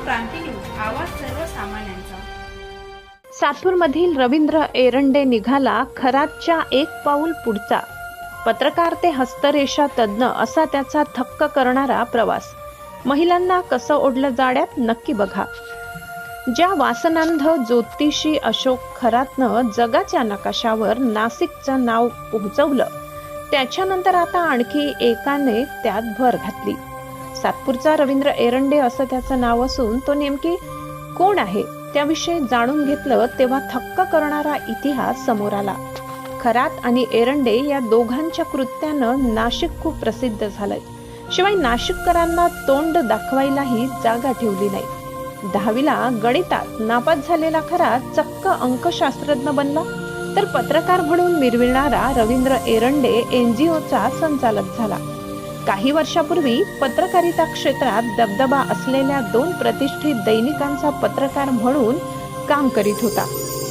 क्रांती news, आवाज सर्वसामान्यांचा। सातपूरमधील रवींद्र एरंडे निघाला खरातच्या एक पाऊल पुढचा। पत्रकार ते हस्तरेषा तज्ञ असा त्याचा थक्क करणारा प्रवास। महिलांना कसं ओढलं जाड्यात नक्की बघा। ज्या वासनांध ज्योतिषी अशोक खरातनं जगाच्या नकाशावर नाशिकचं नाव पोहोचवलं, त्याच्यानंतर आता आणखी एकाने त्यात भर घातली। सातपूरचा रवींद्र एरंडे असं त्याचं नाव असून तो नेमकी कोण आहे त्याविषयी जाणून घेतलं तेव्हा थक्क करणारा इतिहास समोर आला। खरात आणि एरंडे या दोघांच्या कृत्यानं नाशिक खूप प्रसिद्ध झालंय। शिवाय नाशिककरांना तोंड दाखवायलाही जागा ठेवली नाही। 10वीला गणितात नापास झालेला खरात चक्क अंकशास्त्रज्ञ बनला, तर पत्रकार म्हणून मिरविणारा रवींद्र एरंडे NGOचा संचालक झाला। काही वर्षापूर्वी पत्रकारिता क्षेत्रात दबदबा असलेल्या 2 प्रतिष्ठित दैनिकांचा पत्रकार म्हणून काम करीत होता,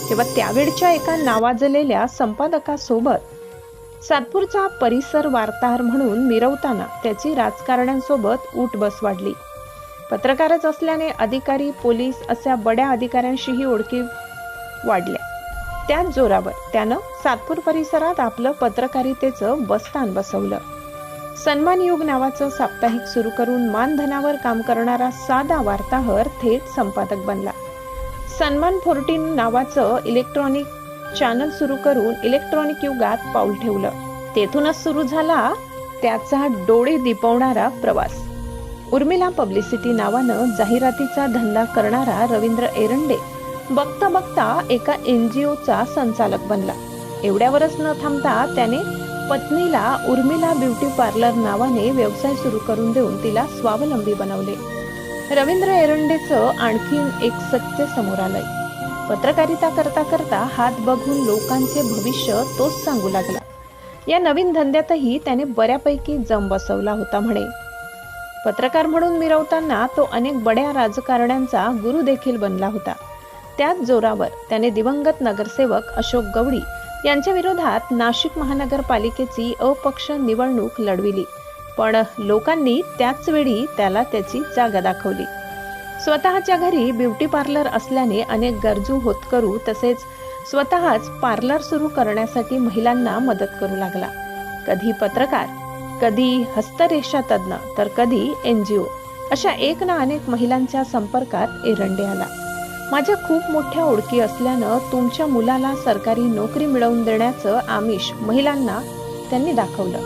तेव्हा त्यावेळच्या एका नावाजलेल्या संपादकासोबत सातपूरचा परिसर वार्ताहर म्हणून मिरवताना त्याची राजकारण्यांसोबत उठबस वाढली। पत्रकारच असल्याने अधिकारी, पोलीस अशा बड्या अधिकाऱ्यांशीही ओळखी वाढल्या। त्याच जोरावर त्यानं सातपूर परिसरात आपलं पत्रकारितेचं बस्तान बसवलं। सन्मान युग नावाचं साप्ताहिक सुरू करून मानधनावर काम करणारा साधा वार्ताहर थेट संपादक बनला। सन्मान 14 नावाचं इलेक्ट्रॉनिक चॅनल सुरू करून इलेक्ट्रॉनिक युगात पाऊल ठेवलं। तेथूनच सुरू झाला त्याचा डोळे दिपवणारा प्रवास। उर्मिला पब्लिसिटी नावानं जाहिरातीचा धंदा करणारा रवींद्र एरंडे बघता बघता एका NGOचा संचालक बनला। एवढ्यावरच न थांबता त्याने पत्नीला उर्मिला ब्युटी पार्लर नावाने व्यवसाय सुरू करून देऊन तिला स्वावलंबी बनवले। रवींद्र एरंडेचं आणखीन एक सत्य समोर आलंय। पत्रकारिता करता करता हात बघून लोकांचे भविष्य तोच सांगू लागला। या नवीन धंद्यातही त्याने बऱ्यापैकी जम बसवला होता म्हणे। पत्रकार म्हणून मिरवताना तो अनेक बड्या राजकारण्यांचा गुरु देखील बनला होता। त्याच जोरावर त्याने दिवंगत नगरसेवक अशोक गवळी यांच्या विरोधात नाशिक महानगरपालिकेची अपक्ष निवडणूक लढविली, पण लोकांनी त्याच वेळी त्याला त्याची जागा दाखवली। स्वतःच्या घरी ब्युटी पार्लर असल्याने अनेक गरजू होतकरू तसेच स्वतःच पार्लर सुरू करण्यासाठी महिलांना मदत करू लागला। कधी पत्रकार, कधी हस्तरेषा तज्ञ, तर कधी NGO अशा एक ना अनेक महिलांच्या संपर्कात एरंडे आला। माझ्या खूप मोठ्या ओळखी असल्यानं तुमच्या मुलाला सरकारी नोकरी मिळवून देण्याचं आमिष महिलांना त्यांनी दाखवलं।